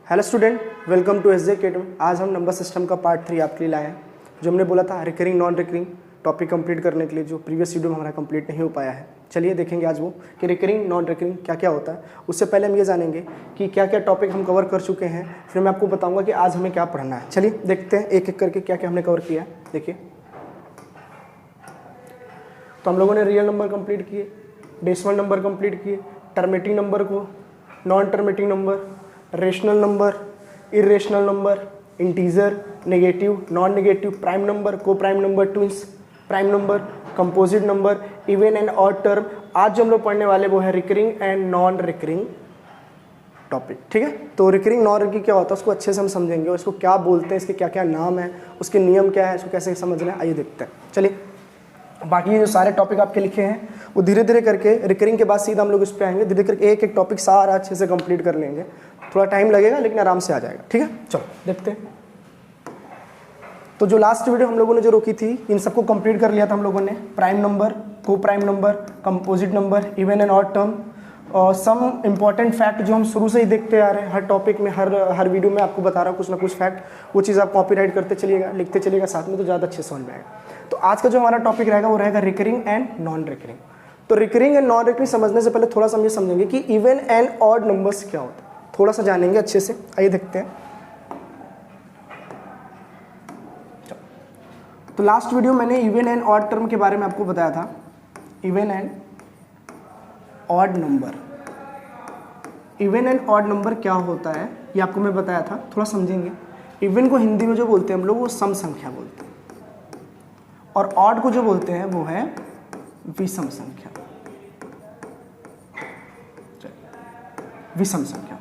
Hello student, welcome to SJ academy. आज हम number system का पार्ट 3 आपके लिए लाए हैं। जो हमने बोला था recurring non recurring topic complete करने के लिए, जो प्रीवियस वीडियो में हमारा कंप्लीट नहीं हो पाया है। चलिए देखेंगे आज वो कि रिकरिंग नॉन रिकरिंग क्या क्या होता है। उससे पहले हम ये जानेंगे कि क्या क्या टॉपिक हम कवर कर चुके हैं, फिर मैं आपको बताऊँगा कि आज हमें क्या पढ़ना है। चलिए देखते हैं एक एक करके क्या क्या हमने कवर किया है। देखिए, तो हम लोगों ने रियल नंबर कंप्लीट किए, डेसिमल नंबर कंप्लीट किए, टर्मेटिंग नंबर को, non terminating number, rational number, irrational number, integer, negative, non negative, prime number, co prime number, twins, prime number, composite number, even and odd term. आज जो हम लोग पढ़ने वाले वो है recurring and non recurring topic. ठीक है, तो रिकरिंग नॉन रिकरिंग क्या होता है उसको अच्छे से हम समझेंगे, और इसको क्या बोलते हैं, इसके क्या क्या नाम है, उसके नियम क्या है, इसको कैसे समझना है, आइए देखते हैं। चलिए, बाकी ये जो सारे टॉपिक आपके लिखे हैं वो धीरे धीरे करके रिकरिंग के बाद सीधा हम लोग इस पे आएंगे। धीरे धीरे करके एक एक टॉपिक सारा अच्छे से कंप्लीट कर लेंगे। थोड़ा टाइम लगेगा लेकिन आराम से आ जाएगा। ठीक है, चलो देखते हैं। तो जो लास्ट वीडियो हम लोगों ने जो रोकी थी, इन सबको कंप्लीट कर लिया था हम लोगों ने। Prime number, co prime number, composite number, even and odd term, और सम इंपॉर्टेंट फैक्ट जो हम शुरू से ही देखते आ रहे हैं। हर टॉपिक में हर वीडियो में आपको बता रहा हूँ कुछ ना कुछ फैक्ट। वो चीज़ आप कॉपी राइट करते चलिएगा, लिखते चलिएगा साथ में, तो ज़्यादा अच्छे समझ में आएगा। तो आज का जो हमारा टॉपिक रहेगा वो रहेगा रिकरिंग एंड नॉन रिकरिंग। तो रिकरिंग एंड नॉन रिकरिंग समझने से पहले थोड़ा सा हम ये समझेंगे कि इवन एंड ऑड नंबर्स क्या होता है, थोड़ा सा जानेंगे अच्छे से। आइए देखते हैं। तो लास्ट वीडियो मैंने इवन एंड ऑड टर्म के बारे में आपको बताया था। Even and odd number, even and odd number क्या होता है ये आपको मैं बताया था, थोड़ा समझेंगे। इवन को हिंदी में जो बोलते हैं हम लोग वो सम संख्या बोलते हैं, और ऑड को जो बोलते हैं वो है विषम संख्या। विषम संख्या।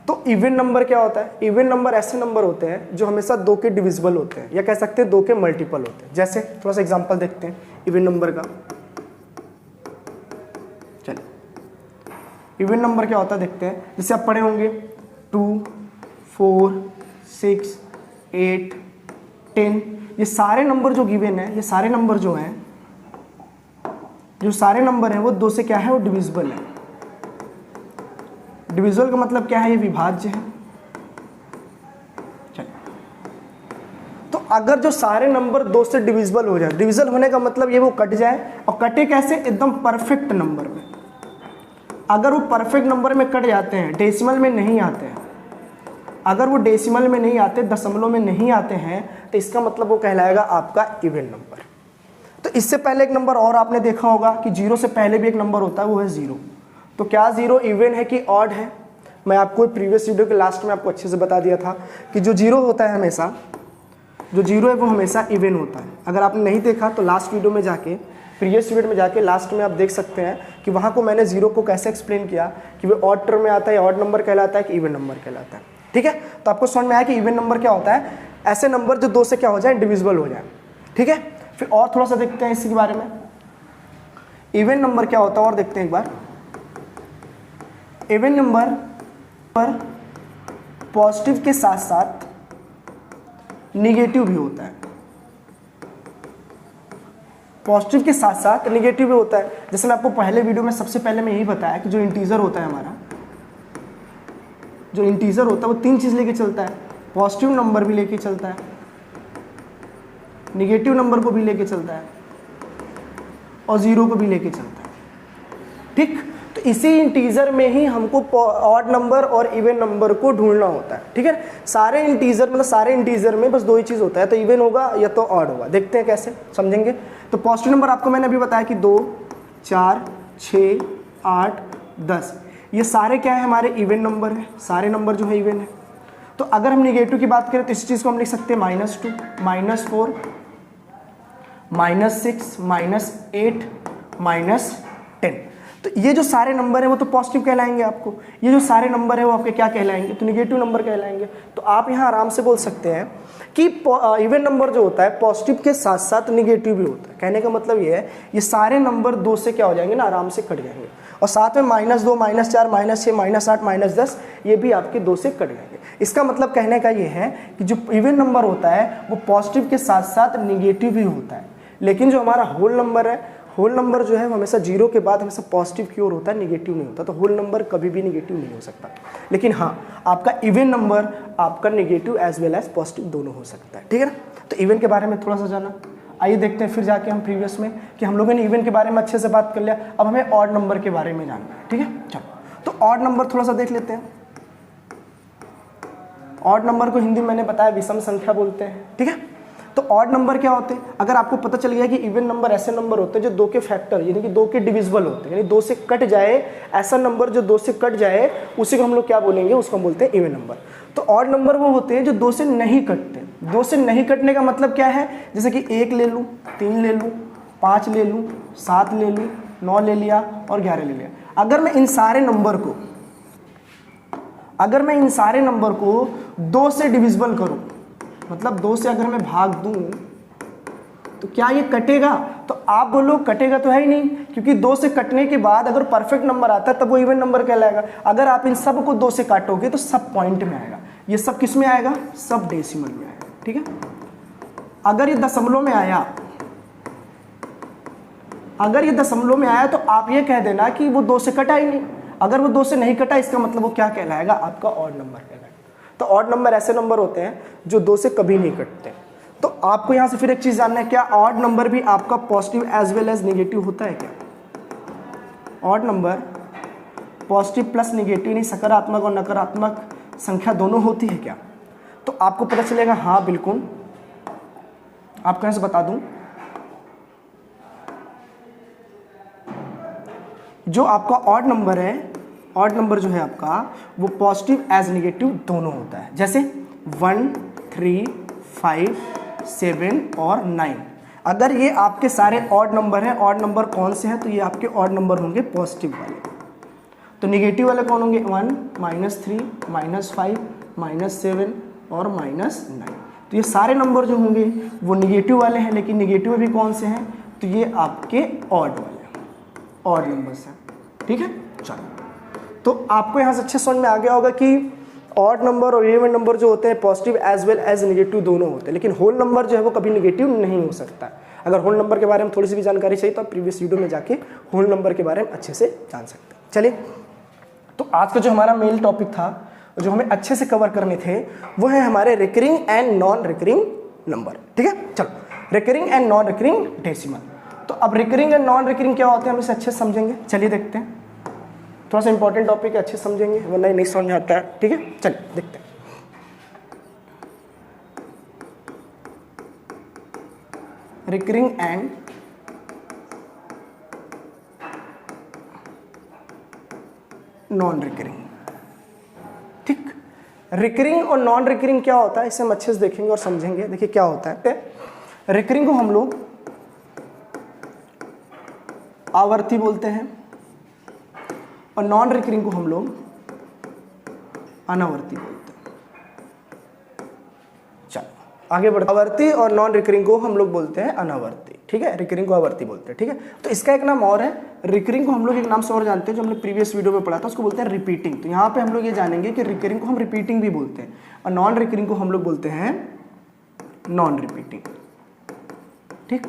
तो इवन नंबर क्या होता है? इवन नंबर ऐसे नंबर होते हैं जो हमेशा दो के डिविजिबल होते हैं, या कह सकते हैं दो के मल्टीपल होते हैं। जैसे थोड़ा सा एग्जांपल देखते हैं इवन नंबर का। चलिए, इवन नंबर क्या होता है देखते हैं। जैसे आप पढ़े होंगे 2, 4, 6, 8, 10, ये सारे नंबर जो गिवन है, ये सारे नंबर जो हैं, जो सारे नंबर हैं वो दो से क्या है, वो डिविजिबल है। डिविजिबल का मतलब क्या है? ये विभाज्य है। चलिए, तो अगर जो सारे नंबर दो से डिविजिबल हो जाए, डिविजिबल होने का मतलब ये वो कट जाए, और कटे कैसे? एकदम परफेक्ट नंबर में। अगर वो परफेक्ट नंबर में कट जाते हैं, डेसिमल में नहीं आते हैं, अगर वो डेसिमल में नहीं आते, दशमलव में नहीं आते हैं, तो इसका मतलब वो कहलाएगा आपका इवन नंबर। तो इससे पहले एक नंबर और आपने देखा होगा कि जीरो से पहले भी एक नंबर होता है, वो है जीरो। तो क्या जीरो इवन है कि ऑड है? मैं आपको प्रीवियस वीडियो के लास्ट में आपको अच्छे से बता दिया था कि जो जीरो होता है हमेशा, जो जीरो है वो हमेशा इवन होता है। अगर आपने नहीं देखा तो लास्ट वीडियो में जाके, प्रीवियस वीडियो में जाके लास्ट में आप देख सकते हैं कि वहाँ को मैंने जीरो को कैसे एक्सप्लेन किया कि वो ऑड टर्म में आता है, ऑड नंबर कहलाता है कि इवन नंबर कहलाता है। ठीक है, तो आपको समझ में आया कि इवन नंबर क्या होता है? ऐसे नंबर जो दो से क्या हो जाए, डिविजिबल हो जाए। ठीक है, फिर और थोड़ा सा देखते हैं इसी के बारे में। इवन नंबर क्या होता है और देखते हैं एक बार। इवन नंबर पर पॉजिटिव के साथ साथ निगेटिव भी होता है। पॉजिटिव के साथ साथ निगेटिव भी होता है। जैसे मैं आपको पहले वीडियो में सबसे पहले मैं यही बताया कि जो इंटीजर होता है हमारा, जो इंटीजर होता है वो तीन चीज़ लेके चलता है। पॉजिटिव नंबर भी लेके चलता है, निगेटिव नंबर को भी लेके चलता है, और जीरो को भी लेके चलता है। ठीक, तो इसी इंटीजर में ही हमको ऑड नंबर और इवन नंबर को ढूंढना होता है। ठीक है, सारे इंटीजर मतलब सारे इंटीजर में बस दो ही चीज़ होता है, तो इवन होगा या तो ऑड होगा। देखते हैं कैसे समझेंगे। तो पॉजिटिव नंबर आपको मैंने अभी बताया कि 2, 4, 6, 8, 10, ये सारे क्या है? हमारे इवन नंबर है। सारे नंबर जो है इवन है। तो अगर हम निगेटिव की बात करें तो इस चीज़ को हम लिख सकते हैं -2, -4, -6, -8, -10। तो ये जो सारे नंबर है वो तो पॉजिटिव कहलाएंगे आपको। ये जो सारे नंबर है वो आपके क्या कहलाएंगे? तो निगेटिव नंबर कहलाएंगे। तो आप यहाँ आराम से बोल सकते हैं कि इवन नंबर जो होता है पॉजिटिव के साथ साथ निगेटिव भी होता है। कहने का मतलब ये है, ये सारे नंबर दो से क्या हो जाएंगे ना, आराम से कट जाएंगे। और साथ में -2, -4, -6, -8, -10 ये भी आपके दो से कट जाएंगे। इसका मतलब कहने का ये है कि जो इवन नंबर होता है वो पॉजिटिव के साथ साथ निगेटिव भी होता है। लेकिन जो हमारा होल नंबर है, होल नंबर जो है वो हमेशा जीरो के बाद हमेशा पॉजिटिव की ओर होता है, निगेटिव नहीं होता। तो होल नंबर कभी भी निगेटिव नहीं हो सकता। लेकिन हाँ, आपका इवन नंबर आपका negative as well as positive दोनों हो सकता है, ठीक है ना। तो इवन के बारे में थोड़ा सा जाना, आइए देखते हैं फिर जाके हम प्रीवियस में कि हम लोगों ने इवन के बारे में अच्छे से बात कर लिया, अब हमें ऑड नंबर के बारे में जानना है, ठीक है। चलो तो ऑड नंबर थोड़ा सा देख लेते हैं। ऑड नंबर को हिंदी में मैंने बताया विषम संख्या बोलते हैं, ठीक है। तो ऑड नंबर क्या होते हैं, अगर आपको पता चल गया कि इवन नंबर ऐसे नंबर होते हैं जो दो के फैक्टर यानी कि दो के डिविजिबल होते हैं, यानी दो से कट जाए, ऐसा नंबर जो दो से कट जाए उसी को हम लोग क्या बोलेंगे, उसको हम बोलते हैं इवन नंबर। तो ऑड नंबर वो होते हैं जो दो से नहीं कटते। दो से नहीं कटने का मतलब क्या है, जैसे कि 1 ले लूँ, 3 ले लूँ, 5 ले लूँ, 7 ले लूँ, 9 ले लिया और 11 ले लिया। अगर मैं इन सारे नंबर को 2 से डिविजिबल करूं, मतलब 2 से अगर मैं भाग दूं तो क्या ये कटेगा? तो आप बोलो कटेगा तो है ही नहीं, क्योंकि 2 से कटने के बाद अगर परफेक्ट नंबर आता है तब वो इवन नंबर कहलाएगा। अगर आप इन सब को 2 से काटोगे तो सब पॉइंट में आएगा। ये सब किस में आएगा? सब डेसिमल में आएगा, ठीक है। अगर ये दशमलव में आया तो आप ये कह देना कि वो 2 से कटा ही नहीं। अगर वो 2 से नहीं कटा, इसका मतलब वो क्या कहलाएगा? आपका ऑड नंबर कहलाएगा। तो ऑड नंबर ऐसे नंबर होते हैं जो 2 से कभी नहीं कटते। तो आपको यहां से फिर एक चीज जानना है, क्या ऑड नंबर भी आपका positive as well as negative होता है क्या? Odd number positive plus negative यानी सकारात्मक और नकारात्मक संख्या दोनों होती है क्या? तो आपको पता चलेगा हाँ बिल्कुल। आपको यहां से बता दूं, जो आपका ऑड नंबर है, ऑड नंबर जो है आपका वो पॉजिटिव एज नेगेटिव दोनों होता है। जैसे 1, 3, 5, 7 और 9। अगर ये आपके सारे ऑड नंबर हैं, ऑड नंबर कौन से हैं? तो ये आपके ऑड नंबर होंगे पॉजिटिव वाले। तो नेगेटिव वाले कौन होंगे? 1, -3, -5, -7 और -9। तो ये सारे नंबर जो होंगे वो निगेटिव वाले हैं, लेकिन निगेटिव में भी कौन से हैं? तो ये आपके ऑड वाले ऑड नंबर्स हैं, ठीक है। चलो तो आपको यहाँ से अच्छे समझ में आ गया होगा कि ऑड नंबर और इवन नंबर जो होते हैं positive as well as negative दोनों होते हैं, लेकिन होल नंबर जो है वो कभी नेगेटिव नहीं हो सकता। अगर होल नंबर के बारे में थोड़ी सी भी जानकारी चाहिए तो आप प्रीवियस वीडियो में जाके होल नंबर के बारे में अच्छे से जान सकते हैं। चलिए, तो आज का जो हमारा मेन टॉपिक था, जो हमें अच्छे से कवर करने थे, वो है हमारे recurring and non recurring number, ठीक है। चलो, recurring and non recurring decimal. तो अब रिकरिंग एंड नॉन रिकरिंग क्या होते हैं हम इसे अच्छे से समझेंगे। चलिए देखते हैं, थोड़ा सा इंपॉर्टेंट टॉपिक है, अच्छे समझेंगे वरना नहीं समझ में आता है, ठीक है। चलिए देखते हैं। रिकरिंग एंड नॉन रिकरिंग, ठीक। रिकरिंग और नॉन रिकरिंग क्या होता है इसे हम अच्छे से देखेंगे और समझेंगे। देखिए क्या होता है, रिकरिंग को हम लोग आवर्ती बोलते हैं और नॉन रिकरिंग को हम लोग अनावर्ती बोलते हैं। चलो आगे बढ़ते, आवर्ती और नॉन रिकरिंग को हम लोग बोलते हैं अनावर्ती, ठीक है। रिकरिंग को आवर्ती बोलते हैं, ठीक है। तो इसका एक नाम और है, रिकरिंग को हम लोग एक नाम से और जानते हैं जो हमने प्रीवियस वीडियो में पढ़ा था, उसको बोलते हैं रिपीटिंग। तो यहाँ पे हम लोग ये जानेंगे कि रिकरिंग को हम रिपीटिंग भी बोलते हैं और नॉन रिकरिंग को हम लोग बोलते हैं नॉन रिपीटिंग, ठीक।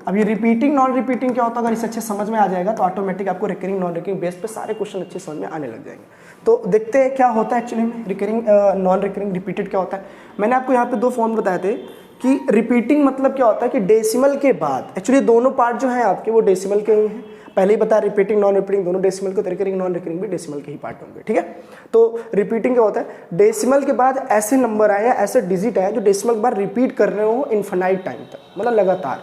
अब ये रिपीटिंग नॉन रिपीटिंग क्या होता है, अगर इसे अच्छे समझ में आ जाएगा तो ऑटोमेटिक आपको रिकरिंग नॉन रिकरिंग बेस पे सारे क्वेश्चन अच्छे समझ में आने लग जाएंगे। तो देखते हैं क्या होता है एक्चुअली में रिकरिंग नॉन रिकरिंग रिपीटेड क्या होता है। मैंने आपको यहाँ पे 2 फॉर्म बताए थे कि रिपीटिंग मतलब क्या होता है कि डेसिमल के बाद, एक्चुअली दोनों पार्ट जो है आपके वो डेसिमल के ही हैं। पहले ही बताया रिपीटिंग नॉन रिपीटिंग दोनों डेसिमल के, तो रिकरिंग नॉन रिकरिंग भी डेसिमल के ही पार्ट होंगे, ठीक है। तो रिपीटिंग क्या होता है, डेसिमल के बाद ऐसे नंबर आए या ऐसे डिजिट आए जो डेसिमल के बाद रिपीट कर रहे हो इन्फिनाइट टाइम तक, मतलब लगातार,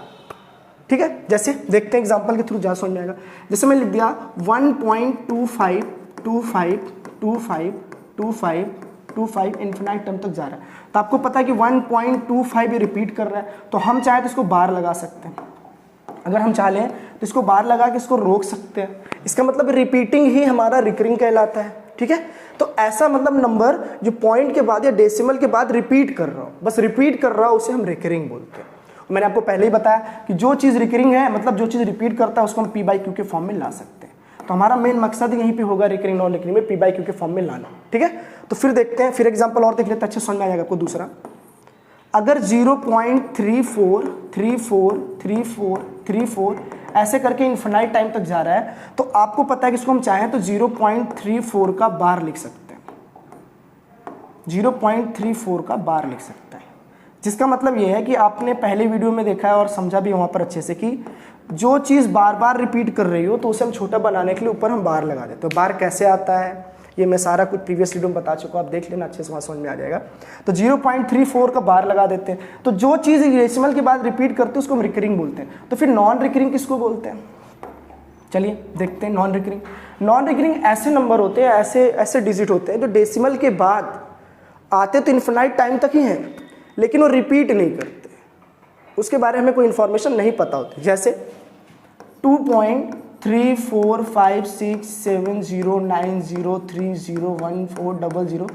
ठीक है। जैसे देखते हैं एग्जांपल के थ्रू जा समझ में आएगा। जैसे मैं लिख दिया 1.25252525 इन्फिनाइट टर्म तक जा रहा है, तो आपको पता है कि 1.25 ये रिपीट कर रहा है, तो हम चाहे तो इसको बार लगा सकते हैं। अगर हम चाह लें तो इसको बार लगा के इसको रोक सकते हैं। इसका मतलब रिपीटिंग ही हमारा रिकरिंग कहलाता है, ठीक है। तो ऐसा मतलब नंबर जो पॉइंट के बाद या डेसिमल के बाद रिपीट कर रहा हो, बस रिपीट कर रहा हो, उसे हम रिकरिंग बोलते हैं। मैंने आपको पहले ही बताया कि जो चीज़ रिकरिंग है मतलब जो चीज़ रिपीट करता है उसको हम P/Q के फॉर्म में ला सकते हैं। तो हमारा मेन मकसद यहीं पे होगा रिकरिंग नॉन रिकरिंग में P/Q के फॉर्म में लाना, ठीक है। तो फिर देखते हैं, फिर एग्जांपल और देख लेते हैं, अच्छे समझ में आ जाएगा आपको। दूसरा, अगर 0.34343434 ऐसे करके इन्फिनाइट टाइम तक जा रहा है, तो आपको पता है कि इसको हम चाहें तो 0.34 का बार लिख सकते हैं, 0.34 का बार लिख सकते हैं। जिसका मतलब ये है कि आपने पहले वीडियो में देखा है और समझा भी वहाँ पर अच्छे से कि जो चीज़ बार बार रिपीट कर रही हो तो उसे हम छोटा बनाने के लिए ऊपर हम बार लगा देते हैं। बार कैसे आता है ये मैं सारा कुछ प्रीवियस वीडियो में बता चुका हूँ, आप देख लेना अच्छे से, वहाँ समझ में आ जाएगा। तो 0.34 का बार लगा देते हैं। तो जो चीज़ डेसिमल के बाद रिपीट करते हैं उसको हम रिकरिंग बोलते हैं। तो फिर नॉन रिकरिंग किसको बोलते हैं, चलिए देखते हैं। नॉन रिकरिंग, नॉन रिकरिंग ऐसे नंबर होते हैं, ऐसे डिजिट होते हैं जो डेसिमल के बाद आते तो इन्फिनाइट टाइम तक ही हैं, लेकिन वो रिपीट नहीं करते, उसके बारे में हमें कोई इन्फॉर्मेशन नहीं पता होती। जैसे 2.34567090301400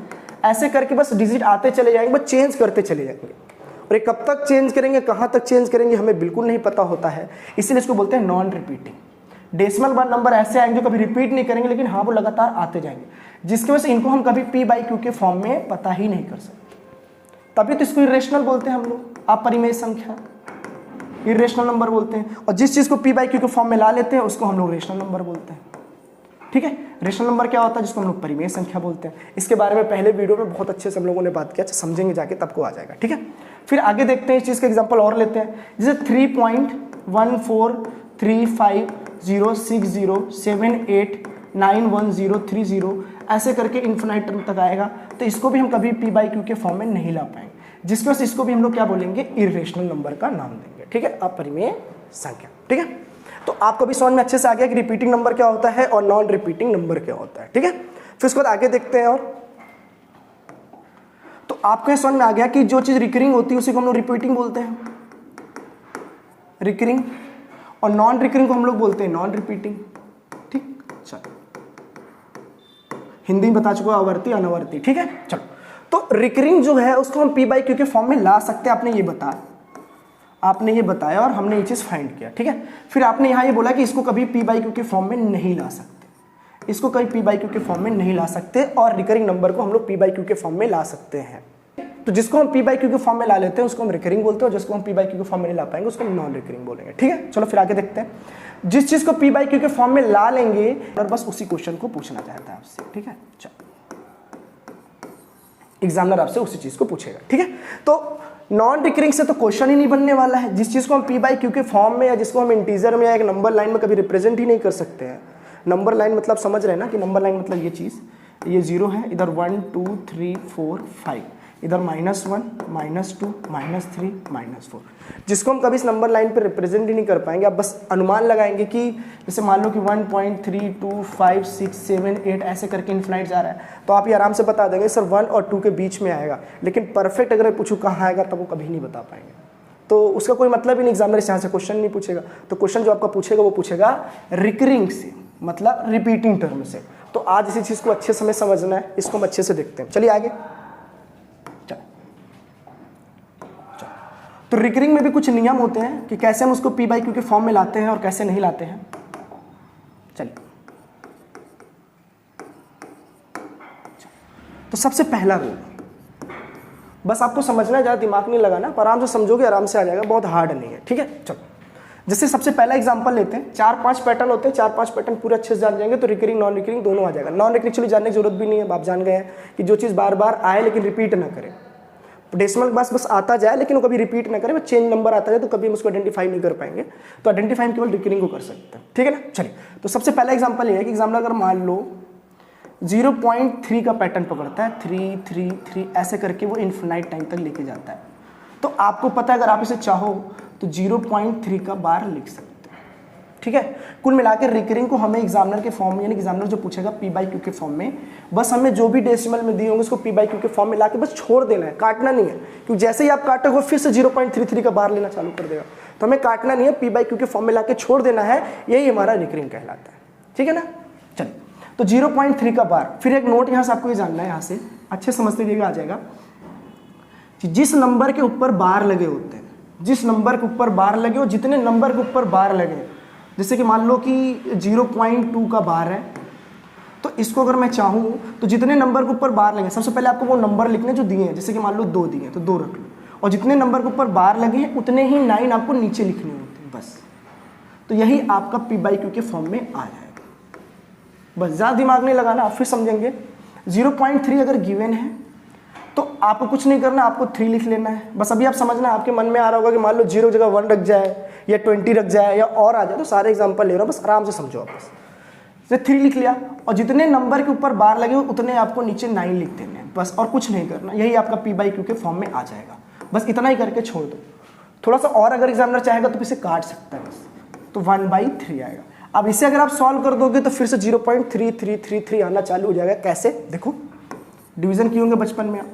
ऐसे करके बस डिजिट आते चले जाएंगे, बस चेंज करते चले जाएंगे। और ये कब तक चेंज करेंगे, कहाँ तक चेंज करेंगे, हमें बिल्कुल नहीं पता होता है, इसीलिए इसको बोलते हैं नॉन रिपीटिंग। डेसिमल बार नंबर ऐसे आएंगे जो कभी रिपीट नहीं करेंगे, लेकिन हाँ वो लगातार आते जाएंगे, जिसकी वजह से इनको हम कभी p/q के फॉर्म में पता ही नहीं कर सकते। तभी तो इसको इरेशनल बोलते हैं हम लोग, अपरिमेय संख्या, इरेशनल नंबर बोलते हैं। और जिस चीज़ को p/q के फॉर्म में ला लेते हैं उसको हम लोग रेशनल नंबर बोलते हैं। ठीक है, रेशनल नंबर क्या होता है, जिसको हम लोग परिमेय संख्या बोलते हैं। इसके बारे में पहले वीडियो में बहुत अच्छे से हम लोगों ने बात किया, समझेंगे जाके तब को आ जाएगा। ठीक है, फिर आगे देखते हैं, इस चीज़ का एग्जाम्पल और लेते हैं। जैसे 3.14350607891030 ऐसे करके इन्फिनाइट टर्म तक आएगा, तो इसको भी हम कभी p/q के फॉर्म में नहीं ला पाएंगे, जिसकी वजह से इसको भी हम लोग क्या बोलेंगे, इरेशनल नंबर का नाम देंगे। ठीक है, अपरिमेय संख्या। ठीक है, तो आपको भी समझ में अच्छे से आ गया कि रिपीटिंग नंबर क्या होता है और नॉन रिपीटिंग नंबर क्या होता है। ठीक है, फिर उसके बाद आगे देखते हैं। और तो आपको समझ में आ गया कि जो चीज़ रिकरिंग होती है उसी को हम लोग रिपीटिंग बोलते हैं, रिकरिंग, और नॉन रिकरिंग को हम लोग बोलते हैं नॉन रिपीटिंग। ठीक, चलो हिंदी में बता चुका, आवर्ती अनावर्ती। ठीक है, चलो तो रिकरिंग जो है उसको हम p/q के फॉर्म में ला सकते हैं। आपने ये बताया और हमने ये चीज़ फाइंड किया। ठीक है, फिर आपने यहाँ ये बोला कि इसको कभी p/q के फॉर्म में नहीं ला सकते, इसको कभी p/q के फॉर्म में नहीं ला सकते, और रिकरिंग नंबर को हम लोग p/q के फॉर्म में ला सकते हैं। तो जिसको हम p/q के फॉर्म में ला लेते हैं उसको हम रिकरिंग बोलते हैं, और जिसको हम p/q के फॉर्म में नहीं ला पाएंगे उसको हम नॉन रिकरिंग बोलेंगे। ठीक है, चलो फिर आगे देखते हैं। जिस चीज़ को p/q के फॉर्म में ला लेंगे और बस उसी क्वेश्चन को पूछना चाहता है आपसे। ठीक है, चलो एग्जामिनर आपसे उसी चीज़ को पूछेगा। ठीक है, तो नॉन रिकरिंग से तो क्वेश्चन ही नहीं बनने वाला है। जिस चीज़ को हम p/q के फॉर्म में या जिसको हम इंटीजर में या एक नंबर लाइन में कभी रिप्रेजेंट ही नहीं कर सकते हैं। नंबर लाइन मतलब समझ रहे हैं ना, कि नंबर लाइन मतलब ये चीज़, ये 0 है, इधर 1 2 3 4 5, इधर -1 -2 -3 -4, जिसको हम कभी इस नंबर लाइन पे रिप्रेजेंट ही नहीं कर पाएंगे। आप बस अनुमान लगाएंगे कि जैसे मान लो कि 1.325678 ऐसे करके इन्फिनाइट जा रहा है, तो आप ये आराम से बता देंगे सर 1 और 2 के बीच में आएगा, लेकिन परफेक्ट अगर पूछूँ कहाँ आएगा तब वो कभी नहीं बता पाएंगे। तो उसका कोई मतलब ही नहीं, एग्जामिनर यहाँ से क्वेश्चन नहीं पूछेगा। तो क्वेश्चन जो आपका पूछेगा वो पूछेगा रिकरिंग से, मतलब रिपीटिंग टर्म से। तो आज इसी चीज़ को अच्छे से हमें समझना है, इसको हम अच्छे से देखते हैं। चलिए आगे। तो रिकरिंग में भी कुछ नियम होते हैं कि कैसे हम उसको p/q के फॉर्म में लाते हैं और कैसे नहीं लाते हैं। चलिए, तो सबसे पहला रूल, बस आपको समझना है, ज़्यादा दिमाग नहीं लगाना, पर आराम से समझोगे आराम से आ जाएगा, बहुत हार्ड नहीं है। ठीक है, चलो जैसे सबसे पहला एग्जांपल लेते हैं। 4-5 पैटर्न होते हैं, 4-5 पैटर्न पूरे अच्छे से जान जाएंगे तो रिकरिंग नॉन रिकरिंग दोनों आ जाएगा। नॉन रिकरिंग चलिए जानने की जरूरत भी नहीं है, आप जान गए हैं कि जो चीज़ बार बार आए लेकिन रिपीट ना करे, डेसिमल बस आता जाए लेकिन वो कभी रिपीट ना करे, बस चेंज नंबर आता जाए, तो कभी हम उसको आइडेंटिफाई नहीं कर पाएंगे। तो आइडेंटिफाई हम केवल रिकरिंग को कर सकते हैं। ठीक है ना, चलिए तो सबसे पहला एग्जांपल ये है कि एग्जाम्पल अगर मान लो 0.3 का पैटर्न पकड़ता है, 3 3 3 ऐसे करके वो इन्फिनाइट टाइम तक लेके जाता है, तो आपको पता है अगर आप इसे चाहो तो 0.3 का बार लिख सकते हैं। ठीक है, कुल मिलाकर रिकरिंग को हमें एग्जामिनर के फॉर्म में, यानी एग्जामिनर जो पूछेगा p/q के फॉर्म में, बस हमें जो भी डेसिमल में दिए होंगे उसको p/q के फॉर्म में लाके बस छोड़ देना है, काटना नहीं है। क्योंकि जैसे ही आप काटोगे फिर से 0.33 का बार लेना चालू कर देगा, तो हमें काटना नहीं है, p/q के फॉर्म में लाके छोड़ देना है, यही हमारा रिकरिंग कहलाता है। ठीक है ना, चलिए तो 0.3 का बार। फिर एक नोट यहाँ से आपको ये जानना है, यहाँ से अच्छे समझते जाइएगा, आ जाएगा कि जिस नंबर के ऊपर बार लगे होते हैं, जिस नंबर के ऊपर बार लगे हो, जितने नंबर के ऊपर बार लगे, जैसे कि मान लो कि 0.2 का बार है, तो इसको अगर मैं चाहूँ तो जितने नंबर के ऊपर बार लगे, सबसे पहले आपको वो नंबर लिखने जो दिए हैं, जैसे कि मान लो 2 दिए हैं तो 2 रख लो, और जितने नंबर के ऊपर बार लगे हैं उतने ही 9 आपको नीचे लिखने होते हैं बस। तो यही आपका पी बाई क्यू के फॉर्म में आ जाएगा। बस ज़्यादा दिमाग नहीं लगाना, आप फिर समझेंगे। 0.3 अगर गिवन है तो आपको कुछ नहीं करना, आपको 3 लिख लेना है। बस अभी आप समझना, आपके मन में आ रहा होगा कि मान लो 0 जगह 1 रख जाए या 20 रख जाए या और आ जाए, तो सारे एग्जांपल ले रहा हूँ, बस आराम से समझो आप। बस 3 लिख लिया और जितने नंबर के ऊपर बार लगे उतने आपको नीचे 9 लिख देने हैं, बस और कुछ नहीं करना। यही आपका पी बाई क्यू के फॉर्म में आ जाएगा। बस इतना ही करके छोड़ दो। थोड़ा सा और अगर एग्जामिनर चाहेगा तो इसे काट सकता है, बस तो 1/3 आएगा। अब इसे अगर आप सॉल्व कर दोगे तो फिर से 0.3333 आना चालू हो जाएगा। कैसे? देखो, डिवीजन किए होंगे बचपन में आप,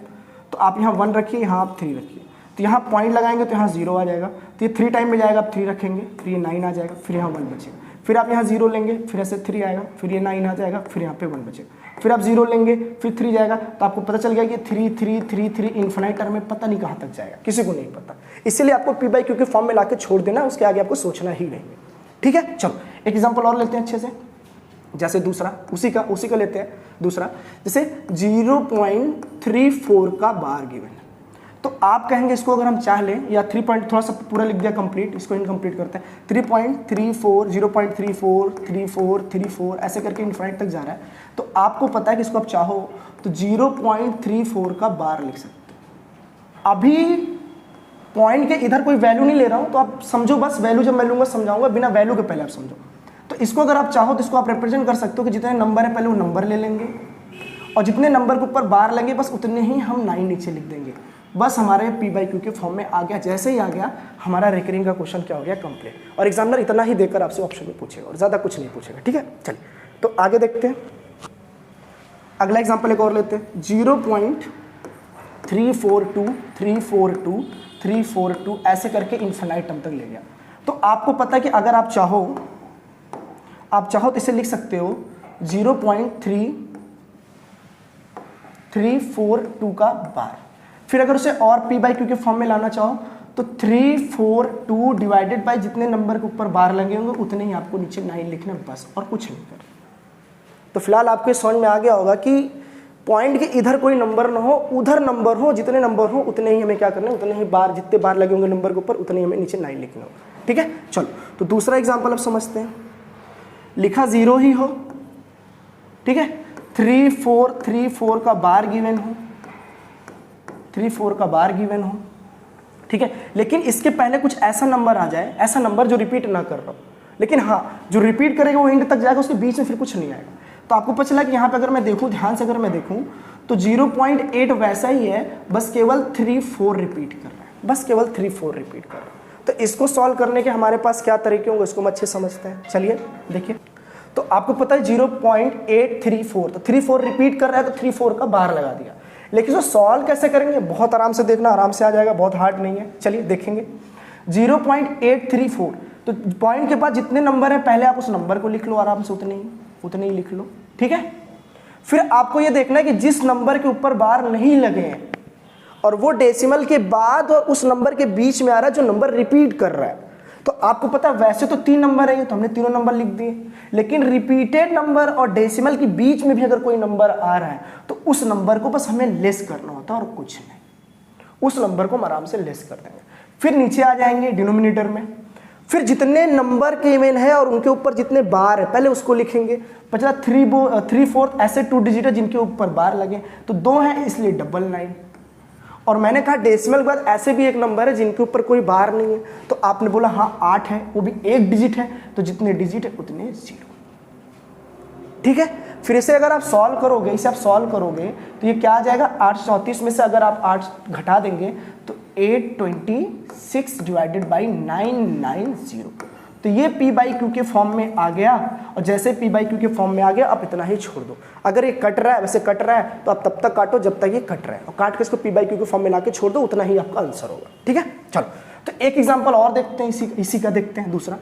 तो आप यहाँ 1 रखिए, यहाँ आप 3 रखिए, तो यहाँ पॉइंट लगाएंगे तो यहाँ 0 आ जाएगा, तो ये 3 टाइम में जाएगा, आप 3 रखेंगे, फिर ये 9 आ जाएगा, फिर यहाँ 1 बचेगा, फिर आप यहाँ 0 लेंगे, फिर ऐसे 3 आएगा, फिर ये 9 आ जाएगा, फिर यहाँ पे 1 बचेगा, फिर आप 0 लेंगे, फिर 3 जाएगा, तो आपको पता चल गया कि 3 3 3 3 इन्फिनाइट टर्म में पता नहीं कहाँ तक जाएगा, किसी को नहीं पता। इसीलिए आपको पी बाई क्यू के फॉर्म में ला के छोड़ देना, उसके आगे आपको सोचना ही नहीं है। ठीक है, चलो एक एग्जाम्पल और लेते हैं अच्छे से। जैसे दूसरा, उसी का लेते हैं दूसरा। जैसे 0.34 का बार गिवन है, तो आप कहेंगे इसको अगर हम चाह लें, या 3 पॉइंट, थोड़ा सा पूरा लिख दिया कंप्लीट, इसको इनकम्प्लीट करते हैं। 3.34 0.34 34 34 ऐसे करके इन्फिनिट तक जा रहा है, तो आपको पता है कि इसको आप चाहो तो 0.34 का बार लिख सकते हो। अभी पॉइंट के इधर कोई वैल्यू नहीं ले रहा हूँ, तो आप समझो, बस वैल्यू जब मैं लूँगा समझाऊंगा, बिना वैल्यू के पहले आप समझो। तो इसको अगर आप चाहो तो इसको आप रिप्रेजेंट कर सकते हो कि जितने नंबर है पहले वो नंबर ले लेंगे, और जितने नंबर के ऊपर बार लगे बस उतने ही हम 9 नीचे लिख देंगे। बस हमारे पी बाई क्यू के फॉर्म में आ गया। जैसे ही आ गया, हमारा रिकरिंग का क्वेश्चन क्या हो गया? कंप्लीट। और एग्जामिनर इतना ही देकर आपसे ऑप्शन में पूछेगा और ज़्यादा कुछ नहीं पूछेगा। ठीक है, चलिए तो आगे देखते हैं। अगला एग्जाम्पल एक और लेते हैं। 0.342 342 342 ऐसे करके इन्फिनाइट टर्म तक ले गया। तो आपको पता है कि अगर आप चाहो तो इसे लिख सकते हो 0.3342 का बार। फिर अगर उसे और पी बाई क्यू के फॉर्म में लाना चाहो तो 342 डिवाइडेड बाई जितने नंबर के ऊपर बार लगे होंगे उतने ही आपको नीचे 9 लिखना, बस और कुछ नहीं करना। तो फिलहाल आपको समझ में आ गया होगा कि पॉइंट के इधर कोई नंबर ना हो, उधर नंबर हो, जितने नंबर हो उतने ही हमें क्या करना है, उतने ही बार, जितने बार लगे होंगे नंबर के ऊपर उतने ही हमें नीचे 9 लिखना हो। ठीक है, चलो तो दूसरा एग्जाम्पल अब समझते हैं। लिखा 0 ही हो, ठीक है, 3434 का बार गिवन हो, 34 का बार गिवन हो, ठीक है, लेकिन इसके पहले कुछ ऐसा नंबर आ जाए, ऐसा नंबर जो रिपीट ना कर रहा हो, लेकिन हाँ जो रिपीट करेगा वो एंड तक जाएगा, उसके बीच में फिर कुछ नहीं आएगा। तो आपको पता चला कि यहाँ पे अगर मैं देखूँ, ध्यान से अगर मैं देखूँ तो 0.8 वैसा ही है, बस केवल 34 रिपीट कर रहा है, बस केवल 34 रिपीट कर रहा है। तो इसको सॉल्व करने के हमारे पास क्या तरीके होंगे, इसको हम अच्छे समझते हैं। चलिए देखिए, तो आपको पता है 0.834, तो 34 रिपीट कर रहा है तो 34 का बार लगा दिया। लेकिन इसको सॉल्व कैसे करेंगे, बहुत आराम से देखना, आराम से आ जाएगा, बहुत हार्ड नहीं है। चलिए देखेंगे। 0.834, तो पॉइंट के बाद जितने नंबर है पहले आप उस नंबर को लिख लो आराम से, उतने ही लिख लो। ठीक है, फिर आपको ये देखना है कि जिस नंबर के ऊपर बार नहीं लगे हैं और वो डेसिमल के बाद और उस नंबर के बीच में आ रहा है जो नंबर रिपीट कर रहा है, तो आपको पता है वैसे तो 3 नंबर है, तो हमने तीनों नंबर लिख दिए, लेकिन रिपीटेड नंबर और डेसिमल के बीच में भी अगर कोई नंबर आ रहा है तो उस नंबर को बस हमें लेस करना होता है और कुछ नहीं, उस नंबर को हम आराम से लेस कर देंगे। फिर नीचे आ जाएंगे डिनोमिनेटर में, फिर जितने नंबर के मेन है और उनके ऊपर जितने बार है पहले उसको लिखेंगे। बचा 3/4 ऐसे 2 डिजिट है जिनके ऊपर बार लगे, तो 2 है इसलिए 999। और मैंने कहा डेसिमल के बाद ऐसे भी एक नंबर है जिनके ऊपर कोई बार नहीं है, तो आपने बोला हाँ 8 है, वो भी 1 डिजिट है, तो जितने डिजिट है उतने 0। ठीक है, फिर इसे अगर आप सॉल्व करोगे, इसे आप सॉल्व करोगे तो ये क्या आ जाएगा, 834 में से अगर आप 8 घटा देंगे तो 826 डिवाइडेड बाई 990, तो ये पी बाई क्यू के फॉर्म में आ गया। और जैसे पी बाई क्यू के फॉर्म में आ गया, आप इतना ही छोड़ दो। अगर ये कट रहा है, वैसे कट रहा है, तो आप तब तक काटो जब तक ये कट रहा है, और काट के इसको पी बाई क्यू के फॉर्म में ला के छोड़ दो, उतना ही आपका आंसर होगा। ठीक है, चलो तो एक एग्जाम्पल और देखते हैं, इसी का देखते हैं दूसरा।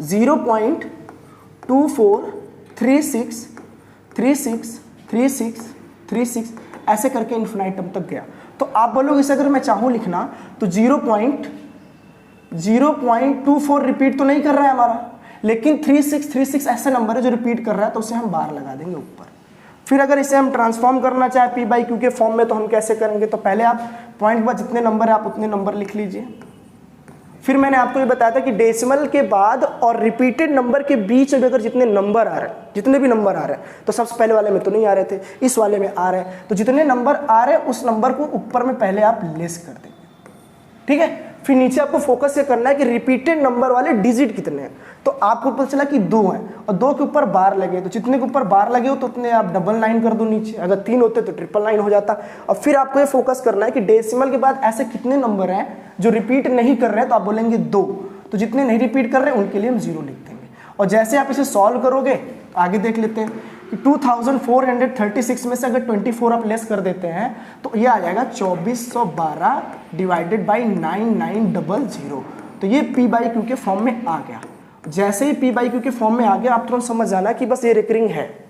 0.2436363636 ऐसे करके इन्फिनाइट टर्म तक गया। तो आप बोलोगे इसे अगर मैं चाहूँ लिखना तो 0.24 रिपीट तो नहीं कर रहा है हमारा, लेकिन 3636 ऐसा नंबर है जो रिपीट कर रहा है, तो उसे हम बार लगा देंगे ऊपर। फिर अगर इसे हम ट्रांसफॉर्म करना चाहे पी बाई क्यू के फॉर्म में, तो हम कैसे करेंगे, तो पहले आप पॉइंट के बाद जितने नंबर है आप उतने नंबर लिख लीजिए, फिर मैंने आपको ये बताया था कि डेसिमल के बाद और रिपीटेड नंबर के बीच में अगर जितने नंबर आ रहे हैं, जितने भी नंबर आ रहे हैं, तो सबसे पहले वाले में तो नहीं आ रहे थे, इस वाले में आ रहे हैं, तो जितने नंबर आ रहे हैं उस नंबर को ऊपर में पहले आप लेस कर देंगे, ठीक है। फिर नीचे आपको फोकस ये करना है कि रिपीटेड नंबर वाले डिजिट कितने हैं। तो आपको पता चला कि 2 हैं और 2 के ऊपर बार लगे, तो जितने के ऊपर बार लगे हो तो उतने आप 999 कर दो नीचे, अगर 3 होते तो 999 हो जाता। और फिर आपको ये फोकस करना है कि डेसिमल के बाद ऐसे कितने नंबर हैं जो रिपीट नहीं कर रहे हैं, तो आप बोलेंगे 2। तो जितने नहीं रिपीट कर रहे हैं उनके लिए हम 0 लिख देंगे। और जैसे आप इसे सॉल्व करोगे तो आगे देख लेते हैं कि 2436 में से अगर 24 आप लेस कर देते हैं तो ये आ जाएगा 2412 डिवाइडेड बाई 9900। तो ये P बाई क्यू के फॉर्म में आ गया। जैसे ही P बाई क्यू के फॉर्म में आ गया आप तुरंत समझ जाना कि बस ये रिकरिंग है,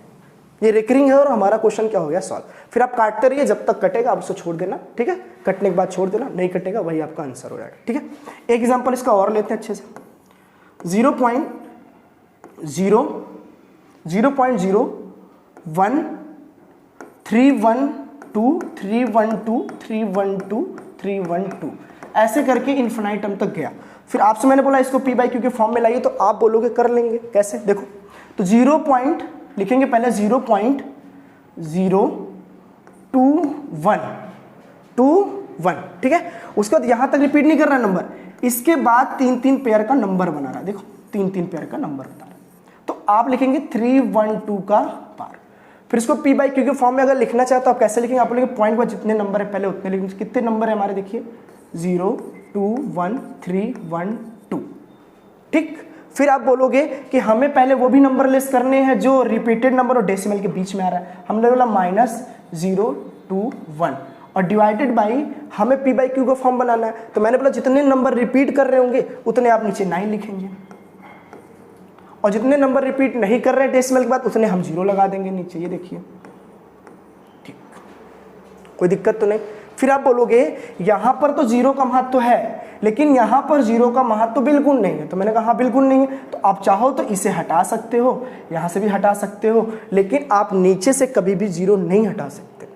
ये रिकरिंग है और हमारा क्वेश्चन क्या हो गया सॉल्व। फिर आप काटते रहिए, जब तक कटेगा आप उसको छोड़ देना, ठीक है। कटने के बाद छोड़ देना, नहीं कटेगा वही आपका आंसर हो जाएगा, ठीक है। एक एग्जाम्पल इसका और लेते हैं अच्छे से। 0.001312312 ऐसे करके इन्फिनाइट टर्म तक गया। फिर आपसे मैंने बोला इसको P बाई क्यू के फॉर्म में लाइए, तो आप बोलोगे कर लेंगे कैसे, देखो। तो 0 पॉइंट लिखेंगे पहले 0.021, ठीक है। उसके बाद यहां तक रिपीट नहीं कर रहा नंबर, इसके बाद 3-3 पेयर का नंबर बना रहा है, देखो 3-3 पेयर का नंबर बना रहा है। तो आप लिखेंगे 312 का पार। फिर इसको P बाई क्यू के फॉर्म में अगर लिखना चाहे तो आप कैसे लिखेंगे, आप लिखेंगे पॉइंट पर जितने नंबर है पहले उतने लिखेंगे। कितने नंबर है हमारे, देखिए 0 2 1 3 1 2, ठीक। फिर आप बोलोगे कि हमें पहले वो भी नंबर लेस करने हैं जो रिपीटेड नंबर और डेसिमल के बीच में आ रहा है। हमने बोला -021 और डिवाइडेड बाई हमें P बाई क्यू का फॉर्म बनाना है। तो मैंने बोला जितने नंबर रिपीट कर रहे होंगे उतने आप नीचे 9 लिखेंगे, और जितने नंबर रिपीट नहीं कर रहे हैं डेसिमल के बाद उतने हम 0 लगा देंगे नीचे, ये देखिए, ठीक, कोई दिक्कत तो नहीं। फिर आप बोलोगे यहां पर तो 0 का महत्व तो है, लेकिन यहां पर 0 का महत्व तो बिल्कुल नहीं है। तो मैंने कहा बिल्कुल नहीं है, तो आप चाहो तो इसे हटा सकते हो, यहां से भी हटा सकते हो, लेकिन आप नीचे से कभी भी 0 नहीं हटा सकते,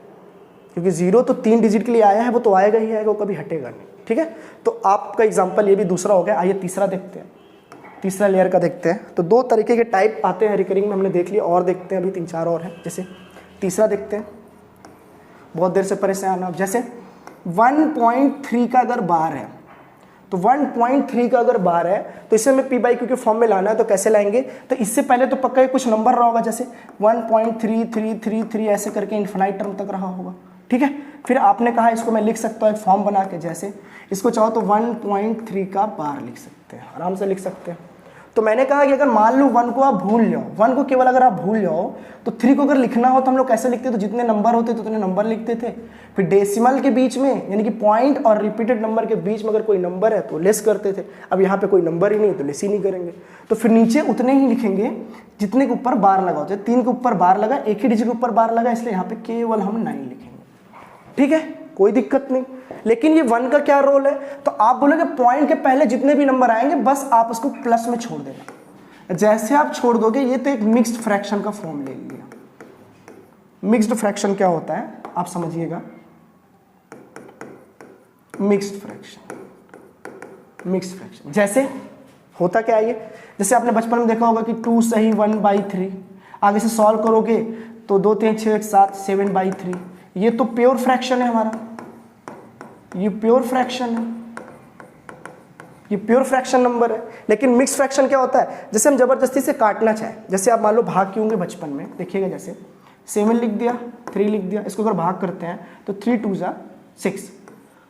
क्योंकि 0 तो 3 डिजिट के लिए आया है, वो तो आएगा ही आएगा, वो कभी हटेगा नहीं, ठीक है। तो आपका एग्जाम्पल ये भी दूसरा हो गया। आइए तीसरा देखते हैं, तीसरा लेयर का देखते हैं। तो 2 तरीके के टाइप आते हैं रिकरिंग में, हमने देख लिया, और देखते हैं, अभी 3-4 और हैं। जैसे तीसरा देखते हैं, बहुत देर से परेशान आप। जैसे 1.3 का अगर बार है, तो 1.3 का अगर बार है तो इसे हमें P बाई क्यू के फॉर्म में लाना है। तो कैसे लाएंगे, तो इससे पहले तो पक्का कुछ नंबर रहा होगा, जैसे 1.3333 ऐसे करके इन्फिनाइट टर्म तक रहा होगा, ठीक है। फिर आपने कहा इसको मैं लिख सकता हूँ एक फॉर्म बना के, जैसे इसको चाहो तो 1.3 का बार लिख सकते हैं, आराम से लिख सकते हैं। तो मैंने कहा कि अगर मान लो 1 को आप भूल जाओ, 1 को केवल अगर आप भूल जाओ, तो 3 को अगर लिखना हो तो हम लोग कैसे लिखते, तो जितने नंबर होते तो उतने नंबर लिखते थे। फिर डेसिमल के बीच में, यानी कि पॉइंट और रिपीटेड नंबर के बीच में अगर कोई नंबर है तो लेस करते थे। अब यहाँ पे कोई नंबर ही नहीं तो लेस ही नहीं करेंगे, तो फिर नीचे उतने ही लिखेंगे जितने के ऊपर बार लगा होता है। 3 के ऊपर बार लगा, एक ही डिजिट के ऊपर बार लगा, इसलिए यहाँ पे केवल हम 9 लिखेंगे, ठीक है, कोई दिक्कत नहीं। लेकिन ये 1 का क्या रोल है, तो आप बोलोगे पॉइंट के पहले जितने भी नंबर आएंगे बस आप उसको प्लस में छोड़ देना। जैसे आप छोड़ दोगे, ये तो एक मिक्स्ड फ्रैक्शन का फॉर्म ले लिया। मिक्स्ड फ्रैक्शन क्या होता है आप समझिएगा, मिक्स्ड फ्रैक्शन जैसे होता क्या है ये, जैसे आपने बचपन में देखा होगा कि 2 सही 1/3, आगे से सॉल्व करोगे तो 2 3 6 7 7/3। ये तो प्योर फ्रैक्शन है हमारा, ये प्योर फ्रैक्शन है, ये प्योर फ्रैक्शन नंबर है। लेकिन मिक्स फ्रैक्शन क्या होता है, जैसे हम जबरदस्ती से काटना चाहें, जैसे आप मान लो भाग किए होंगे बचपन में, देखिएगा जैसे 7 लिख दिया, 3 लिख दिया, इसको अगर भाग करते हैं तो 3 2 6,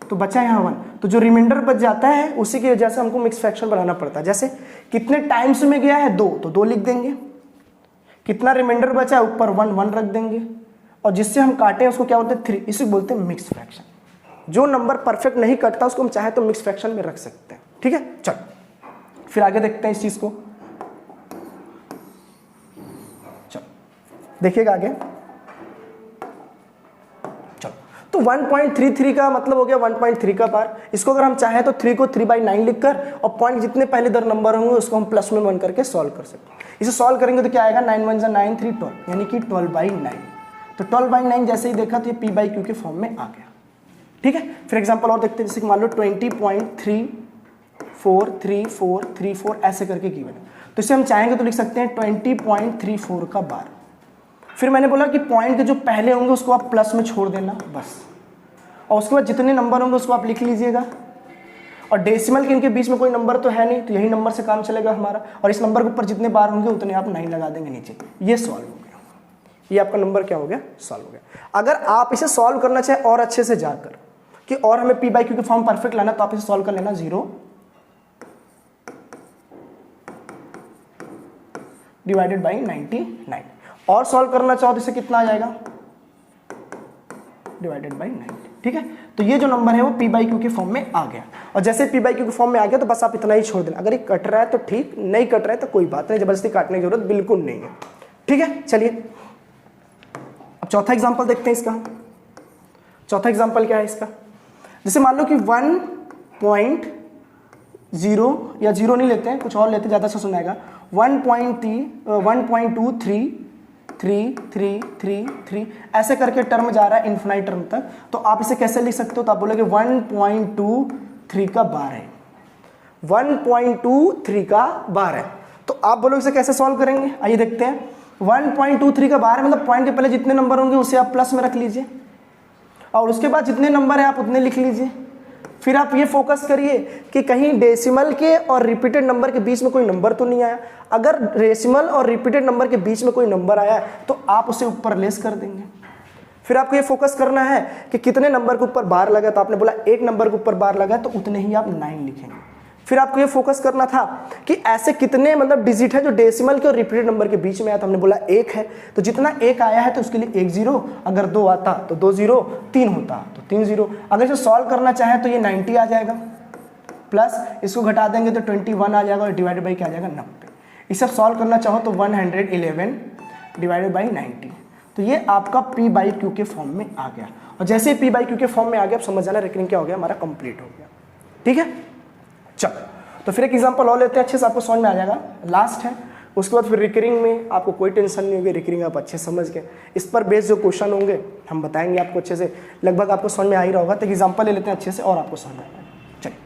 तो बचा यहाँ 1, तो जो रिमाइंडर बच जाता है उसी की वजह से हमको मिक्स फ्रैक्शन बनाना पड़ता है। जैसे कितने टाइम्स में गया है 2, तो 2 लिख देंगे, कितना रिमाइंडर बचा है ऊपर 1 रख देंगे, और जिससे हम काटे उसको क्या बोलते हैं 3, इसे बोलते हैं मिक्स फ्रैक्शन। जो नंबर परफेक्ट नहीं कटता उसको हम चाहे तो मिक्स फ्रैक्शन में रख सकते हैं, ठीक है। चलो फिर आगे देखते हैं इस चीज को, चलो देखिएगा आगे। चलो तो 1.33 का मतलब हो गया 1.3 का पार। इसको अगर हम चाहें तो 3 को 3/9 लिखकर और पॉइंट जितने पहले दर नंबर होंगे उसको हम प्लस में 1 करके सॉल्व कर सकते हैं। इसे सॉल्व करेंगे तो क्या आएगा, 9 1 9 3 12, यानी कि 12/9। तो 12/9 जैसे ही देखा तो ये P बाई क्यू के फॉर्म में आ गया, ठीक है। फिर एग्जांपल और देखते हैं, जैसे कि मान लो 20.3 20.3434 ऐसे करके गिवन है। तो इसे हम चाहेंगे तो लिख सकते हैं 20.34 का बार। फिर मैंने बोला कि पॉइंट के जो पहले होंगे उसको आप प्लस में छोड़ देना बस, और उसके बाद जितने नंबर होंगे उसको आप लिख लीजिएगा। और डेसिमल के इनके बीच में कोई नंबर तो है नहीं, तो यही नंबर से काम चलेगा हमारा, और इस नंबर के ऊपर जितने बार होंगे उतने आप 9 लगा देंगे नीचे। ये सॉल्व हो गया, ये आपका नंबर क्या हो गया, सॉल्व हो गया। अगर आप इसे सॉल्व करना चाहे और अच्छे से जाकर कि और हमें पी बाई क्यू के फॉर्म परफेक्ट लाना, तो आप इसे सॉल्व कर लेना 0 डिवाइडेड बाई 99। और सॉल्व करना चाहो तो इसे कितना आ जाएगा, डिवाइडेड बाई 90। ठीक है, तो ये जो नंबर है वो पी बाई क्यू के फॉर्म में आ गया। और जैसे पी बाई क्यू के फॉर्म में आ गया तो बस आप इतना ही छोड़ देना। अगर ये कट रहा है तो ठीक, नहीं कट रहा है तो कोई बात नहीं, जबरदस्ती काटने की जरूरत बिल्कुल नहीं है। ठीक है, चलिए अब चौथा एग्जांपल देखते हैं इसका। चौथा एग्जांपल क्या है इसका, जैसे मान लो कि 1.0 या 0 नहीं लेते हैं, कुछ और लेते हैं, ज़्यादा सा सुनाएगा। 1.2333 ऐसे करके टर्म जा रहा है इन्फिनाइट टर्म तक। तो आप इसे कैसे लिख सकते हो, तो आप बोलोगे 1.23 का बार है, 1.23 का बार है। तो आप बोलोगे इसे कैसे सॉल्व करेंगे, आइए देखते हैं। 1.23 का बार है, मतलब पॉइंट के पहले जितने नंबर होंगे उसे आप प्लस में रख लीजिए, और उसके बाद जितने नंबर है आप उतने लिख लीजिए। फिर आप ये फोकस करिए कि कहीं डेसिमल के और रिपीटेड नंबर के बीच में कोई नंबर तो नहीं आया। अगर डेसिमल और रिपीटेड नंबर के बीच में कोई नंबर आया तो आप उसे ऊपर लेस कर देंगे। फिर आपको ये फोकस करना है कि कितने नंबर के ऊपर बार लगा, तो आपने बोला एक नंबर के ऊपर बार लगा तो उतने ही आप 9 लिखेंगे। फिर आपको ये फोकस करना था कि ऐसे कितने मतलब डिजिट है जो डेसिमल के और रिपीटेड नंबर के बीच में आया, तो हमने बोला 1 है, तो जितना 1 आया है तो उसके लिए 1 0, अगर 2 आता तो 2 0, 3 होता तो 3 0। अगर इसे सॉल्व करना चाहे तो ये 90 आ जाएगा, प्लस इसको घटा देंगे तो 21 आ जाएगा, और डिवाइडेड बाई क्या आ जाएगा, 90। इसे सॉल्व करना चाहो तो 111 डिवाइडेड बाई 90। तो ये आपका पी बाई क्यू के फॉर्म में आ गया। और जैसे पी बाई क्यू के फॉर्म में आ गया, आप समझ जाना रेकरिंग क्या हो गया, हमारा कंप्लीट हो गया। ठीक है, चलो तो फिर एक एग्जांपल और लेते हैं, अच्छे से आपको समझ में आ जाएगा, लास्ट है। उसके बाद फिर रिकरिंग में आपको कोई टेंशन नहीं होगी, रिकरिंग आप अच्छे समझ गए। इस पर बेस्ड जो क्वेश्चन होंगे हम बताएंगे आपको अच्छे से, लगभग आपको समझ में आ ही रहा होगा। तो एग्जांपल ले लेते हैं अच्छे से और आपको समझ में आएगा। चलिए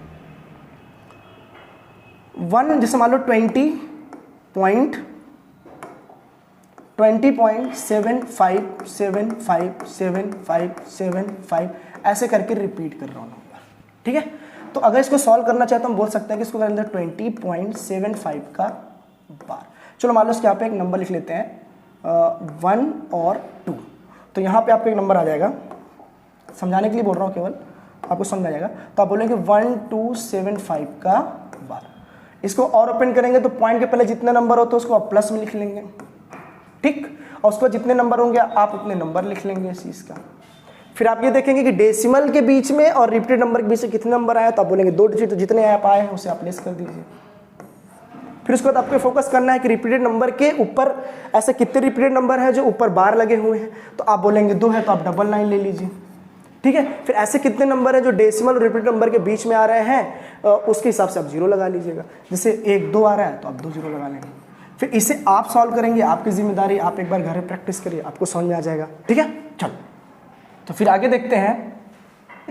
1, जैसे मान लो 20.757575 ऐसे करके रिपीट कर रहा हूँ नंबर। ठीक है, तो अगर इसको सॉल्व करना चाहे तो हम बोल सकते हैं कि इसको करेंगे 20.75 का बार। चलो मान लो इसके यहाँ पे एक नंबर लिख लेते हैं 1 और 2। तो यहाँ पे आपको एक नंबर आ जाएगा, समझाने के लिए बोल रहा हूँ केवल, आपको समझ में आ जाएगा। तो आप बोलेंगे 1275 का बार। इसको और ओपन करेंगे तो पॉइंट के पहले जितने नंबर होते हैं उसको आप प्लस में लिख लेंगे, ठीक, और उसको जितने नंबर होंगे आप उतने नंबर लिख लेंगे इस चीज़ का। फिर आप ये देखेंगे कि डेसिमल के बीच में और रिपीटेड नंबर के बीच में कितने नंबर आए, तो आप बोलेंगे 2 डिजिट, तो जितने आप आए हैं उसे आप लेस कर दीजिए। फिर उसके बाद आपको फोकस करना है कि रिपीटेड नंबर के ऊपर ऐसे कितने रिपीटेड नंबर हैं जो ऊपर बार लगे हुए हैं, तो आप बोलेंगे 2 है तो आप 999 ले लीजिए। ठीक है, फिर ऐसे कितने नंबर हैं जो डेसिमल और रिपीटेड नंबर के बीच में आ रहे हैं, उसके हिसाब से आप 0 लगा लीजिएगा। जैसे 1 2 आ रहा है तो आप 2 0 लगा लेंगे। फिर इसे आप सॉल्व करेंगे, आपकी जिम्मेदारी, आप एक बार घर में प्रैक्टिस करिए, आपको समझ में आ जाएगा। ठीक है, चलो तो फिर आगे देखते हैं।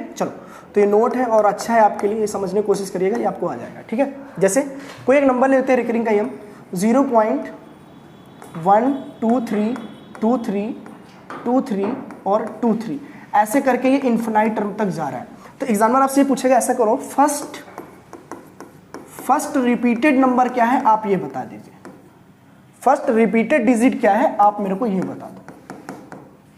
चलो तो ये नोट है और अच्छा है आपके लिए, ये समझने की कोशिश करिएगा, ये आपको आ जाएगा। ठीक है, जैसे कोई एक नंबर लेते हैं रिकरिंग का, ये हम 0.1232323 और 23 ऐसे करके ये इन्फिनाइट टर्म तक जा रहा है। तो एग्जामिनर आपसे ये पूछेगा, ऐसा करो, फर्स्ट रिपीटेड नंबर क्या है आप ये बता दीजिए, फर्स्ट रिपीटेड डिजिट क्या है आप मेरे को ये बता दो।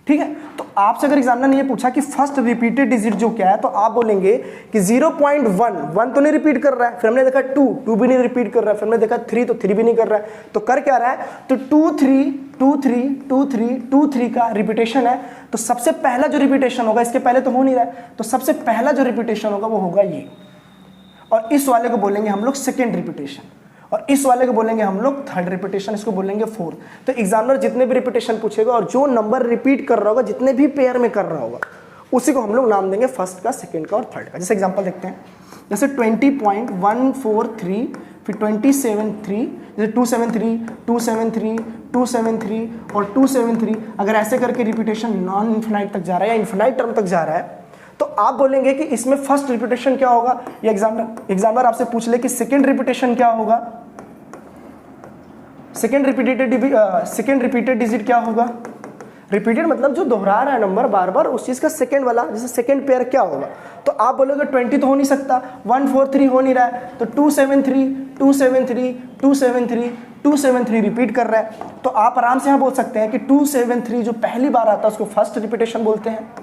ठीक है, तो आपसे अगर एग्जामिनर ने ये पूछा कि फर्स्ट रिपीटेड डिजिट जो क्या है, तो आप बोलेंगे कि 0.1 तो नहीं रिपीट कर रहा है, फिर हमने देखा 2 भी नहीं रिपीट कर रहा है, फिर हमने देखा 3 तो 3 भी नहीं कर रहा है, तो कर क्या रहा है, तो 2 3 का रिपीटेशन है। तो सबसे पहला जो रिपीटेशन होगा, इसके पहले तो हो नहीं रहा है, तो सबसे पहला जो रिपीटेशन होगा वो होगा ये, और इस वाले को बोलेंगे हम लोग सेकेंड रिपीटेशन, और इस वाले को बोलेंगे हम लोग थर्ड रिपीटेशन, इसको बोलेंगे 4। तो एग्जामिनर जितने भी रिपीटेशन पूछेगा और जो नंबर रिपीट कर रहा होगा, जितने भी पेयर में कर रहा होगा, उसी को हम लोग नाम देंगे फर्स्ट का, सेकंड का और थर्ड का। जैसे एग्जांपल देखते हैं, जैसे 20.143, फिर 273, जैसे 273 273 273 और 273, अगर ऐसे करके रिपीटेशन नॉन इन्फिनाइट तक जा रहा है या इन्फिनाइट टर्म तक जा रहा है, तो आप बोलेंगे कि इसमें फर्स्ट रिपीटेशन क्या होगा, ये एग्जामिनर आपसे पूछ ले कि सेकेंड रिपीटेशन क्या होगा, सेकेंड रिपीटेड डिजिट क्या होगा। रिपीटेड मतलब जो दोहरा रहा है नंबर बार बार, उस चीज का सेकेंड वाला, जैसे सेकेंड पेयर क्या होगा। तो आप बोलोगे 20 तो हो नहीं सकता, 143 हो नहीं रहा है, तो 273 273 273 273 रिपीट कर रहा है। तो आप आराम से यहाँ बोल सकते हैं कि 273 जो पहली बार आता है उसको फर्स्ट रिपीटेशन बोलते हैं,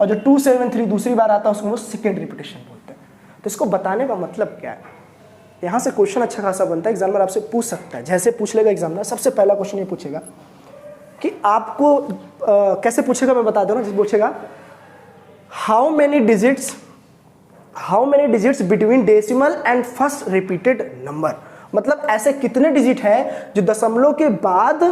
और जो 273 दूसरी बार आता है उसको वो सेकेंड रिपीटेशन बोलते हैं। तो इसको बताने का मतलब क्या है, यहाँ से क्वेश्चन अच्छा खासा बनता है, एग्जामिनर आपसे पूछ सकता है। जैसे पूछ लेगा एग्जामिनर, सबसे पहला क्वेश्चन ये पूछेगा कि आपको कैसे पूछेगा मैं बता दूं ना, जैसे पूछेगा how many digits between decimal and first repeated number, मतलब ऐसे कितने डिजिट हैं जो दशमलव के बाद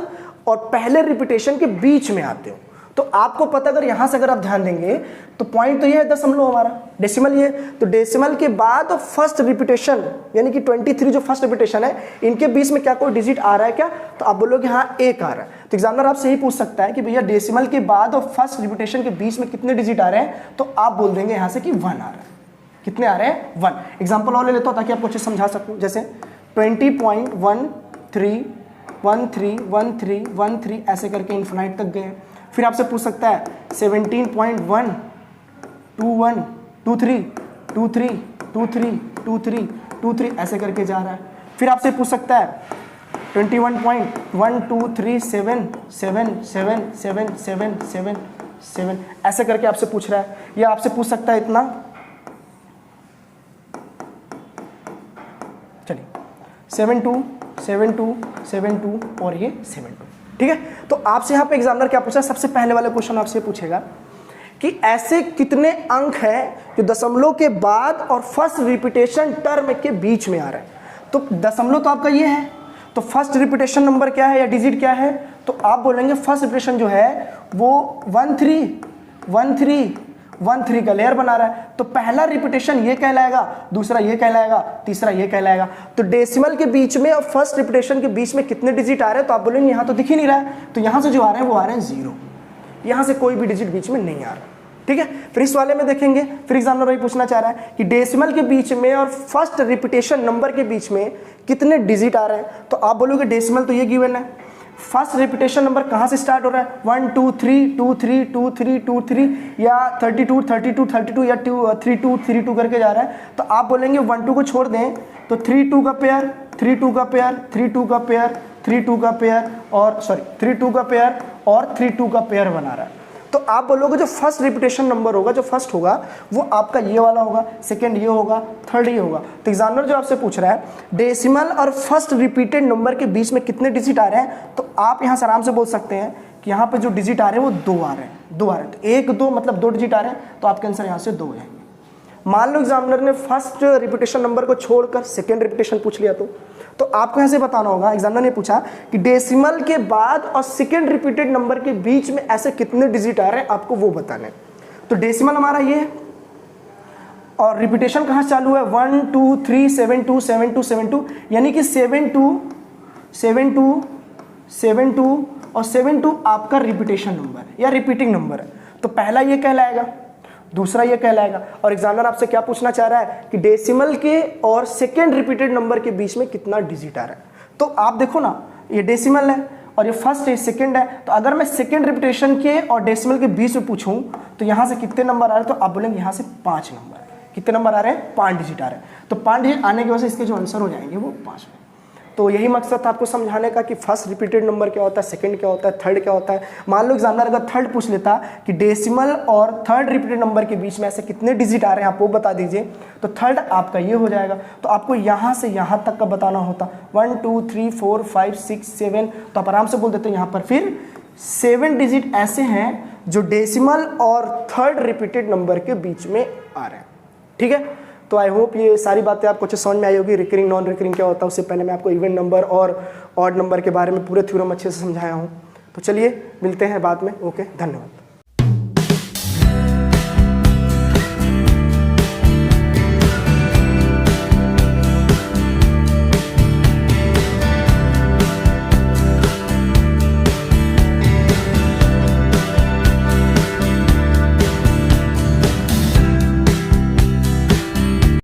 और पहले रिपीटेशन के बीच में आते हो। तो आपको पता, अगर यहां से अगर आप ध्यान देंगे तो पॉइंट तो ये है दशमलव हमारा, डेसिमल ये, तो डेसिमल के बाद फर्स्ट रिपीटेशन यानी कि 23 जो फर्स्ट रिपीटेशन है, इनके बीच में क्या कोई डिजिट आ रहा है क्या, तो आप बोलोगे हाँ एक आ रहा है। तो एग्जामिनर आपसे यही पूछ सकता है कि भैया डेसिमल के बाद और फर्स्ट रिपीटेशन के बीच में कितने डिजिट आ रहे हैं, तो आप बोल देंगे यहां से कि 1 आ रहा है। कितने आ रहे हैं, 1। एग्जाम्पल और ले लेता हूं ताकि आपको अच्छे समझा सकूं, जैसे 20.13131313 ऐसे करके इन्फिनाइट तक गए। फिर आपसे पूछ सकता है 17.1 21 23 23 23 23 23 ऐसे करके जा रहा है। फिर आपसे पूछ सकता है 21.12377 77777 ऐसे करके आपसे पूछ रहा है। या आपसे पूछ सकता है इतना, चलिए 72 72 72 और ये 72, ठीक है। तो आपसे यहाँ पे एग्जामिनर क्या पूछा, सबसे पहले वाला क्वेश्चन आपसे पूछेगा कि ऐसे कितने अंक हैं जो दशमलव के बाद और फर्स्ट रिपीटेशन टर्म के बीच में आ रहा है। तो दशमलव तो आपका ये है, तो फर्स्ट रिपीटेशन नंबर क्या है या डिजिट क्या है, तो आप बोलेंगे फर्स्ट रिपीटेशन जो है वो 13 का लेयर बना रहा है। तो पहला रिपीटेशन ये कहलाएगा, दूसरा ये कहलाएगा, तीसरा ये कहलाएगा। तो डेसिमल के बीच में और फर्स्ट रिपीटेशन के बीच में कितने डिजिट आ रहे हैं, तो आप बोलेंगे यहाँ तो दिख ही नहीं रहा है, तो यहाँ से जो आ रहे हैं वो आ रहे हैं 0, यहाँ से कोई भी डिजिट बीच में नहीं आ रहा, ठीक है। फिर इस वाले में देखेंगे, फिर एग्जामिनर वही पूछना चाह रहा है कि डेसिमल के बीच में और फर्स्ट रिपीटेशन नंबर के बीच में कितने डिजिट आ रहे हैं। तो आप बोलोगे डेसिमल तो ये गिवन है, फर्स्ट रिपीटेशन नंबर कहाँ से स्टार्ट हो रहा है, 1 2 3 2 3 2 3 2 3 या 32 32 32 या 3 2 3 2 करके जा रहा है। तो आप बोलेंगे 1 2 को छोड़ दें तो 3 2 का पेयर 3 2 का पेयर 3 2 का पेयर 3 2 का पेयर और 3 2 का पेयर और 3 2 का पेयर बना रहा है। तो आप बोलोगे जो फर्स्ट रिपीटेशन नंबर होगा, जो फर्स्ट होगा वो आपका ये वाला होगा, सेकंड ये होगा, थर्ड ये होगा। तो एग्जामिनर जो आपसे पूछ रहा है डेसिमल और फर्स्ट रिपीटेड नंबर के बीच में कितने डिजिट आ रहे हैं, तो आप यहाँ से आराम से बोल सकते हैं कि यहाँ पे जो डिजिट आ रहे हैं वो 2 आ रहे हैं, 2 आ रहे हैं। तो 1 2 मतलब 2 डिजिट आ रहे हैं, तो आपके आंसर यहाँ से 2 हो जाएंगे। मान लो एग्जामिनर ने फर्स्ट रिपीटेशन नंबर को छोड़कर सेकेंड रिपीटेशन पूछ लिया, तो आपको यहाँ से बताना होगा, एग्जामिनर ने पूछा कि डेसिमल के बाद और सेकेंड रिपीटेड नंबर के बीच में ऐसे कितने डिजिट आ रहे हैं, आपको वो बताना है। तो डेसिमल हमारा ये है और रिपीटेशन कहाँ चालू है, 1 2 3 7 2 7 2 7 2, यानी कि 7 2 7 2 7 2 और 7 2 आपका रिपीटेशन नंबर है या रिपीटिंग नंबर है। तो पहला ये कहलाएगा, दूसरा ये कहलाएगा। और एग्जामिनर आपसे क्या पूछना चाह रहा है कि डेसिमल के और सेकेंड रिपीटेड नंबर के बीच में कितना डिजिट आ रहा है। तो आप देखो ना, ये डेसिमल है और ये फर्स्ट है, सेकंड है। तो अगर मैं सेकंड रिपीटेशन के और डेसिमल के बीच में पूछूं तो यहाँ से कितने नंबर आ रहे हैं, तो आप बोलेंगे यहाँ से 5 नंबर। कितने नंबर आ रहे हैं, 5 डिजिट आ रहे हैं। तो 5 डिजिट आने की वजह से इसके जो आंसर हो जाएंगे वो 5 में। तो यही मकसद था आपको समझाने का कि फर्स्ट रिपीटेड नंबर क्या होता है, सेकंड क्या होता है, थर्ड क्या होता है। मान लो एग्जामिनर अगर थर्ड पूछ लेता कि डेसिमल और थर्ड रिपीटेड नंबर के बीच में ऐसे कितने डिजिट आ रहे हैं आप वो बता दीजिए, तो थर्ड आपका ये हो जाएगा। तो आपको यहाँ से यहाँ तक का बताना होता 1 2 3 4 5 6 7, तो आप आराम से बोल देते हैं यहाँ पर फिर 7 डिजिट ऐसे हैं जो डेसिमल और थर्ड रिपीटेड नंबर के बीच में आ रहे हैं, ठीक है। तो आई होप ये सारी बातें आपको अच्छे समझ में आई होगी। रिकरिंग नॉन रिकरिंग क्या होता है, उससे पहले मैं आपको इवन नंबर और ऑड नंबर के बारे में पूरे थ्योरम अच्छे से समझाया हूँ। तो चलिए मिलते हैं बाद में। ओके, धन्यवाद।